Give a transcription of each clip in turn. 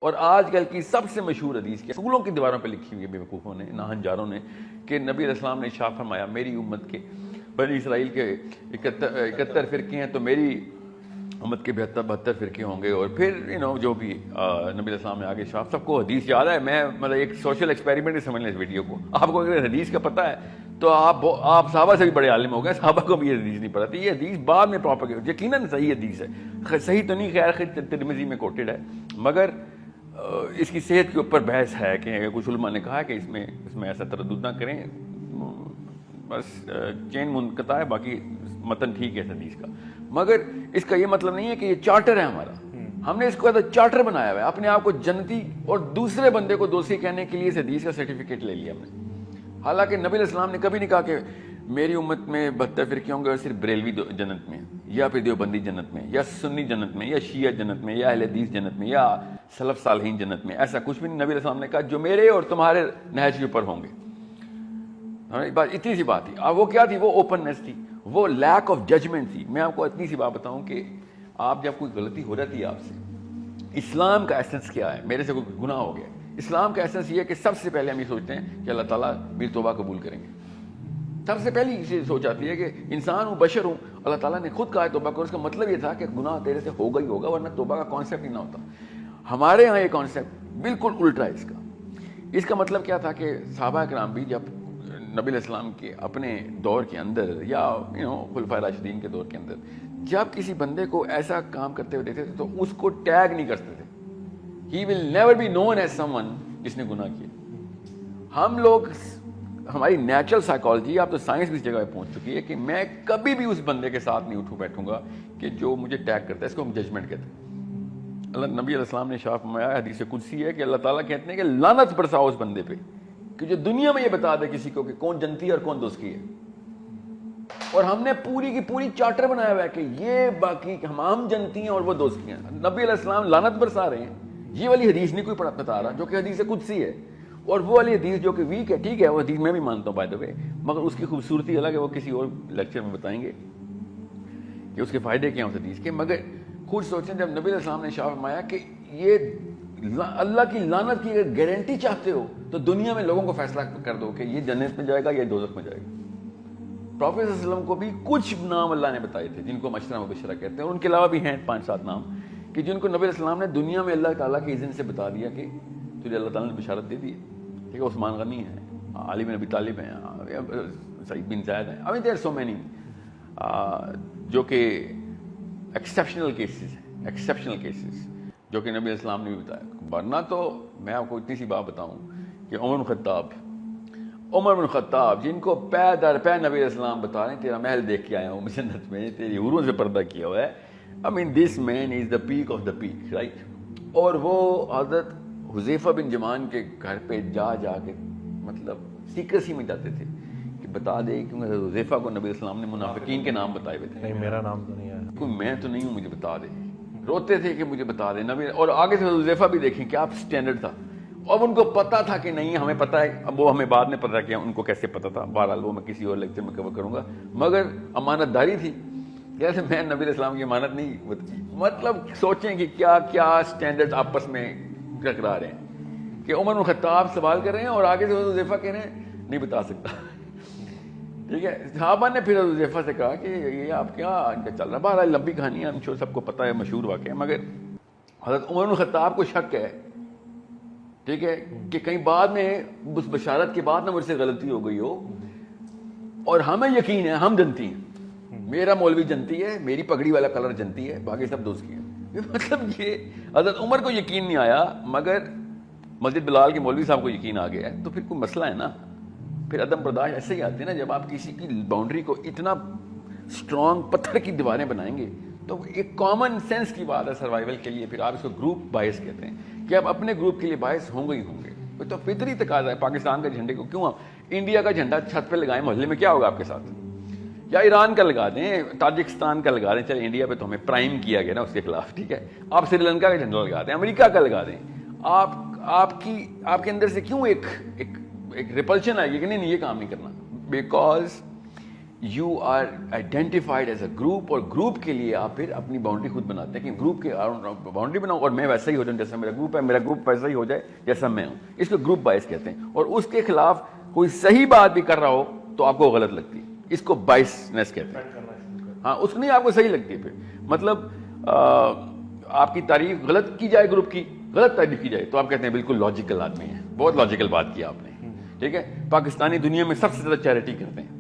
اور آج کل کی سب سے مشہور حدیث کے اسکولوں کی دیواروں پہ لکھی ہوئی ہے بے وقوفوں نے، ناہنجاروں نے، کہ نبی علیہ السلام نے ارشاد فرمایا میری امت کے بنی اسرائیل کے 71 فرقے ہیں تو میری امت کے 72 فرقے ہوں گے. اور پھر جو بھی نبی علیہ السلام نے آگے ارشاد، سب کو حدیث یاد ہے. میں مطلب ایک سوشل ایکسپیریمنٹ ہی سمجھ لیں اس ویڈیو کو. آپ کو اگر حدیث کا پتہ ہے تو آپ صحابہ سے بھی بڑے عالم ہو گئے. صحابہ کو بھی یہ حدیث نہیں پتہ تھی. یہ حدیث بعد میں پراپر یقیناً صحیح حدیث ہے، صحیح تو نہیں، خیر ترمذی میں کوٹڈ ہے، مگر اس کی صحت کے اوپر بحث ہے کہ کچھ علماء نے کہا کہ اس میں ایسا تردد نہ کریں، بس چین منقطع ہے، باقی متن ٹھیک ہے اس حدیث کا. مگر اس کا یہ مطلب نہیں ہے کہ یہ چارٹر ہے ہمارا. ہم نے اس کو چارٹر بنایا ہوا ہے، اپنے آپ کو جنتی اور دوسرے بندے کو دوستی کہنے کے لیے اس حدیث کا سرٹیفکیٹ لے لیا ہم نے. حالانکہ نبی علیہ السلام نے کبھی نہیں کہا کہ میری امت میں 72 فرقے ہوں گے اور صرف بریلوی جنت میں، یا پھر دیوبندی جنت میں، یا سنی جنت میں، یا شیعہ جنت میں، یا اہل حدیث جنت میں، یا سلف صالحین جنت میں. ایسا کچھ بھی نہیں. نبی علیہ السلام نے کہا جو میرے اور تمہارے نہج کے اوپر ہوں گے. بات اتنی سی بات تھی. اب وہ کیا تھی؟ وہ اوپننس تھی، وہ لیک آف ججمنٹ تھی. میں آپ کو اتنی سی بات بتاؤں کہ آپ جب کوئی غلطی ہو جاتی ہے آپ سے، اسلام کا ایسنس کیا ہے؟ میرے سے کوئی گناہ ہو گیا، اسلام کا ایسنس یہ ہے کہ سب سے پہلے ہم یہ سوچتے ہیں کہ اللہ تعالیٰ میری توبہ قبول کریں گے. سب سے پہلی یہ سوچ آتی ہے کہ انسان ہوں، بشر ہوں، اللہ تعالیٰ نے خود کہا ہے توبہ کرو. اس کا مطلب یہ تھا کہ گناہ تیرے سے ہوگا ہی ہوگا، ورنہ توبہ کا کانسیپٹ ہی نہ ہوتا. ہمارے ہاں یہ کانسیپٹ بالکل الٹا ہے. اس کا مطلب کیا تھا کہ صحابہ کرام بھی جب نبی علیہ السلام کے اپنے دور کے اندر یا خلفائے راشدین کے دور کے اندر جب کسی بندے کو ایسا کام کرتے ہوئے دیکھتے تھے تو اس کو ٹیگ نہیں کرتے تھے. He will never be known as someone جس نے گناہ کیا. ہم لوگ، ہماری نیچرل سائیکالوجی، اب تو سائنس بھی اس جگہ پہ پہنچ چکی ہے کہ میں کبھی بھی اس بندے کے ساتھ نہیں اٹھوں بیٹھوں گا کہ جو مجھے ٹیگ کرتا ہے. اس کو ہم ججمنٹ کہتے ہیں. اللہ نبی علیہ السلام نے ارشاد فرمایا، حدیث قدسی ہے، کہ اللہ تعالیٰ کہتے ہیں کہ لعنت برساؤ اس بندے پہ کہ جو دنیا میں یہ بتا دے کسی کو کہ کون جنتی ہے اور کون دوزخی ہے. اور ہم نے پوری کی پوری چارٹر بنایا ہوا ہے کہ یہ باقی ہم جنتی ہیں اور وہ دوزخی ہیں. نبی علیہ السلام لعنت برسا رہے ہیں. یہ والی حدیث نہیں کوئی بتا رہا جو کہ حدیث قدسی ہے، اور وہ والی حدیث جو کہ ویک ہے. ٹھیک ہے، وہ حدیث میں بھی مانتا ہوں بائی دا وے، مگر اس کی خوبصورتی الگ ہے. وہ کسی اور لیکچر میں بتائیں گے کہ اس کے فائدے کیا ہیں اس حدیث کے. مگر خود سوچیں، جب نبی علیہ السلام نے ارشاد فرمایا کہ یہ اللہ کی لعنت کی اگر گارنٹی چاہتے ہو تو دنیا میں لوگوں کو فیصلہ کر دو کہ یہ جنت میں جائے گا یا دوزخ میں جائے گا. پروفیٹ صلی اللہ علیہ وسلم کو بھی کچھ نام اللہ نے بتائے تھے جن کو عشرہ مبشرہ کہتے ہیں، اور ان کے علاوہ بھی ہیں 5-7 نام کہ جن کو نبی علیہ السلام نے دنیا میں اللہ تعالیٰ کے اذن سے بتا دیا کہ تجھے اللہ تعالیٰ نے بشارت دے دی ہے. ٹھیک ہے، عثمان غنی ہیں، علی بن ابی طالب ہیں، سعید بن زید ہیں. I mean there are so many جو کہ ایکسیپشنل کیسز ہیں، ایکسیپشنل کیسز جو کہ نبی علیہ السلام نے بھی بتایا. ورنہ تو میں آپ کو اتنی سی بات بتاؤں کہ عمر بن خطاب جن کو پے در پے نبی علیہ السلام بتا رہے ہیں تیرا محل دیکھ کے آیا ہوں جنت میں، تیری حوروں سے پردہ کیا ہوا ہے. I mean this man is the peak of the peak, right؟ اور وہ حضرت حذیفہ بن یمان کے گھر پہ جا کے مطلب سیکریسی میں جاتے تھے کہ بتا دے، کیونکہ حذیفہ کو نبی علیہ السلام نے منافقین کے نام بتائے ہوئے تھے. نہیں، میرا نام تو نہیں آیا، کوئی میں تو نہیں ہوں، مجھے بتا دے. روتے تھے کہ مجھے بتا دے نبی. اور آگے سے حذیفہ بھی دیکھیں کیا سٹینڈرڈ تھا. اب ان کو پتا تھا کہ نہیں ہمیں پتا ہے. اب وہ ہمیں بعد میں پتا کیا ان کو کیسے پتا تھا، بہرحال وہ میں کسی اور لیکچر میں کور کروں گا. مگر امانت داری تھی. جیسے میں نبی علیہ السلام کی امانت نہیں، مطلب سوچیں کہ کیا کیا سٹینڈرڈ آپس میں ٹکرا رہے ہیں کہ عمر بن خطاب سوال کر رہے ہیں اور آگے سے حذیفہ کہہ رہے ہیں نہیں بتا سکتا. ٹھیک ہے، صحابہ نے پھر حذیفہ سے کہا کہ یہ آپ کیا چل رہا. بہرحال لمبی کہانی ہے، ہم شور سب کو پتہ ہے، مشہور واقعہ ہے. مگر حضرت عمر بن خطاب کو شک ہے، ٹھیک ہے، کہ کہیں بعد میں اس بشارت کے بعد نہ مجھ سے غلطی ہو گئی ہو. اور ہمیں یقین ہے ہم جنتی ہیں، میرا مولوی جنتی ہے، میری پگڑی والا کلر جنتی ہے، باقی سب دوزخی ہیں. مطلب یہ حضرت عمر کو یقین نہیں آیا، مگر مسجد بلال کے مولوی صاحب کو یقین آ گیا ہے. تو پھر کوئی مسئلہ ہے نا. پھر عدم برداشت ایسے ہی آتی ہے نا، جب آپ کسی کی باؤنڈری کو اتنا اسٹرانگ پتھر کی دیواریں بنائیں گے تو ایک کامن سینس کی بات ہے سروائیول کے لیے. پھر آپ اس کو گروپ بائس کہتے ہیں کہ آپ اپنے گروپ کے لیے باعث ہوں گے ہی ہوں گے. تو فطری تقاضا ہے. پاکستان کے جھنڈے کو کیوں آپ انڈیا کا جھنڈا چھت پہ لگائیں محلے میں، کیا ہوگا آپ کے ساتھ؟ یا ایران کا لگا دیں، تاجکستان کا لگا دیں. چلے انڈیا پہ تو ہمیں پرائم کیا گیا نا اس کے خلاف، ٹھیک ہے. آپ سری لنکا کا جھنڈا لگا دیں، امریکہ کا لگا دیں. آپ کے اندر سے کیوں ایک ریپلشن آئے گی کہ نہیں یہ کام نہیں کرنا؟ Because you are identified as a group, اور گروپ کے لیے آپ پھر اپنی باؤنڈری خود بناتے ہیں کہ گروپ کے باؤنڈری بناؤ اور میں ویسا ہی ہو جاؤں جیسا میرا گروپ ہے, میرا گروپ ویسا ہی ہو جائے جیسا میں ہوں. اس کو گروپ بائس کہتے ہیں. اور اس کے خلاف کوئی صحیح بات بھی کر رہا ہو تو آپ کو غلط لگتی ہے, اس کو بائسنس کہتے ہیں. ہاں, اس کو نہیں آپ کو صحیح لگتی ہے. پھر مطلب آپ کی تعریف غلط کی جائے, گروپ کی غلط تعریف کی جائے تو آپ کہتے ہیں بالکل لاجیکل آدمی ہے, بہت لاجیکل بات کی آپ نے. ٹھیک ہے, پاکستانی دنیا میں سب سے زیادہ چیریٹی کرتے ہیں,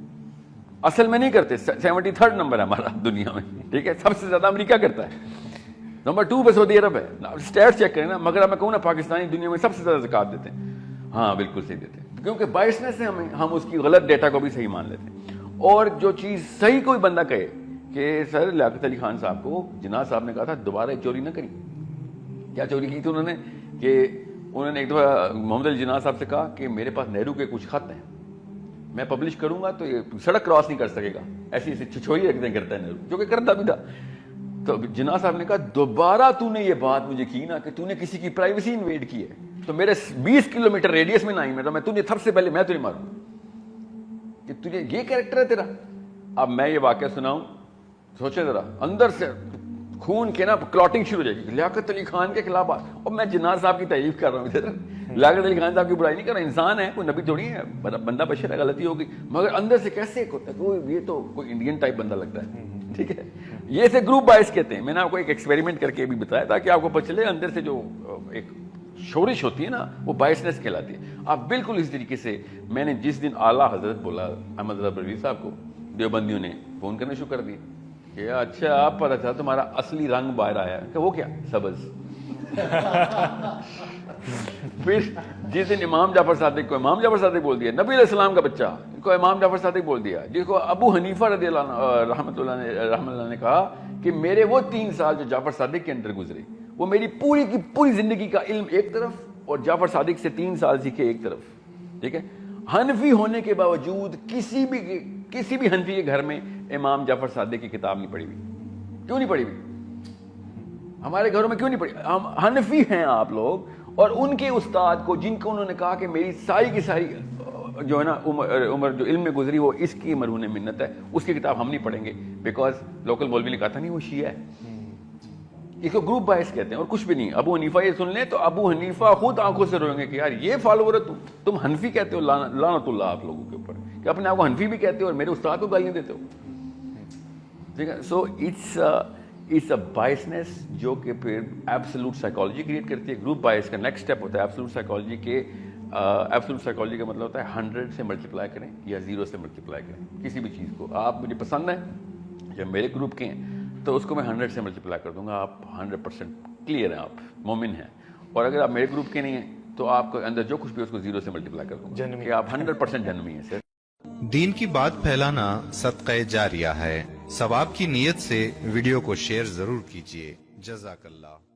اصل میں نہیں کرتے, 73rd نمبر ہے ہمارا دنیا میں. ٹھیک ہے, سب سے زیادہ امریکہ کرتا ہے, نمبر 2 پہ سعودی عرب ہے. اسٹیٹ چیک کریں نا, مگر میں کہوں نا پاکستانی دنیا میں سب سے زیادہ زکات دیتے ہیں. ہاں بالکل صحیح دیتے ہیں, کیونکہ بائسنس سے ہم اس کی غلط ڈیٹا کو بھی صحیح مان لیتے ہیں. اور جو چیز صحیح کوئی بندہ کہے کہ سر لیاقت علی خان صاحب کو جناح صاحب نے کہا تھا دوبارہ چوری نہ کری. کیا چوری کی تھی انہوں نے؟ کہ انہوں نے ایک دفعہ محمد علی جناح صاحب سے کہا کہ میرے پاس نہرو کے کچھ خط ہیں, میں پبلش کروں گا تو یہ سڑک کراس نہیں کر سکے گا. ایسی ایسی چھچوئی رکھتے کرتا ہے نہرو, جو کہ کرتا بھی تھا. تو جناح صاحب نے کہا دوبارہ تو نے یہ بات مجھے کی نا کہ تو نے کسی کی پرائیویسی انویڈ کی ہے تو میرے 20 کلومیٹر ریڈیس میں نہ آئی, میں تجھے سب سے پہلے میں تجھے ماروں کہ تجھے یہ کیریکٹر ہے تیرا. اب میں یہ واقعہ سناؤں, سوچے ذرا, اندر سے خون کے نا کلاٹنگ شروع ہو جائے گی. لیاقت علی خان کے خلاف, اور میں جناح صاحب کی تعریف کر رہا ہوں, لیاقت علی خان صاحب کی برائی نہیں کر رہا, انسان ہے, کوئی نبی تھوڑی ہے, بندہ بشر ہے, غلطی ہوگی, مگر اندر سے کیسے ہوتا ہے, یہ تو کوئی انڈین ٹائپ بندہ لگتا ہے. ٹھیک ہے, یہ سے گروپ بائس کہتے ہیں. میں نے آپ کو ایک ایکسپیریمنٹ کر کے بھی بتایا تاکہ آپ کو پتہ چلے اندر سے جو ایک شورش ہوتی ہے نا وہ بائسنس کہلاتی ہے. آپ بالکل اس طریقے سے, میں نے جس دن اعلیٰ حضرت بولا احمد رضا بریلوی صاحب کو, دیوبندیوں نے فون کرنا شروع کر دیا کہ اچھا آپ پتہ چلا تمہارا اصلی رنگ باہر آیا, کہ وہ کیا سبز. پھر جس دن امام جعفر صادق کو امام جعفر صادق بول دیا, نبی علیہ السلام کا بچہ کو امام جعفر صادق بول دیا, جس کو ابو حنیفہ رضی اللہ عنہ رحمۃ اللہ نے کہا کہ میرے وہ 3 سال جو جعفر صادق کے اندر گزرے وہ میری پوری کی پوری زندگی کا علم ایک طرف اور جعفر صادق سے 3 سال سیکھے ایک طرف. ٹھیک ہے, حنفی ہونے کے باوجود کسی بھی حنفی کے گھر میں امام جعفر صادق کی کتاب نہیں پڑھی ہوئی. کیوں نہیں پڑھی ہوئی؟ ہمارے گھروں میں کیوں نہیں پڑھی؟ ہم حنفی ہیں آپ لوگ, اور ان کے استاد کو جن کو انہوں نے کہا کہ میری ساری کی ساری جو ہے نا عمر جو علم میں گزری وہ اس کی مرہون منت ہے, اس کی کتاب ہم نہیں پڑھیں گے بیکاز لوکل مولوی نے کہا تھا نہیں وہ شیعہ ہے. اس کو گروپ بائس کہتے ہیں اور کچھ بھی نہیں. ابو حنیفہ یہ سن لیں تو ابو حنیفہ خود آنکھوں سے روئیں گے کہ یار یہ فالوور ہے تم حنفی کہتے ہو, لعنت اللہ آپ لوگوں کے اوپر کہ اپنے آپ کو حنفی بھی کہتے ہو اور میرے استاد کو گالیاں دیتے ہو. ٹھیک ہے, سو اٹس اے بائسنس جو کہ پھر ایبسولوٹ سائیکالوجی کریٹ کرتی ہے. گروپ بائس کا نیکسٹ اسٹیپ ہوتا ہے ایبسولوٹ سائیکالوجی کے. ایبسولوٹ سائیکالوجی کا مطلب ہوتا ہے 100 سے ملٹیپلائی کریں یا 0 سے ملٹیپلائی کریں کسی بھی چیز کو. آپ مجھے پسند ہے, جب میرے گروپ کے ہیں تو اس کو میں 100 سے ملٹیپلائی کر دوں گا. آپ 100% کلیئر ہیں, آپ مومن ہیں. اور اگر آپ میرے گروپ کے نہیں ہیں تو آپ کو اندر جو کچھ بھی اس کو 0 سے ملٹیپلائی کر دوں گا کہ آپ 100% جنمی ہیں. سر, دین کی بات پھیلانا صدقہ جاریہ ہے. ثواب کی نیت سے ویڈیو کو شیئر ضرور کیجیے. جزاک اللہ.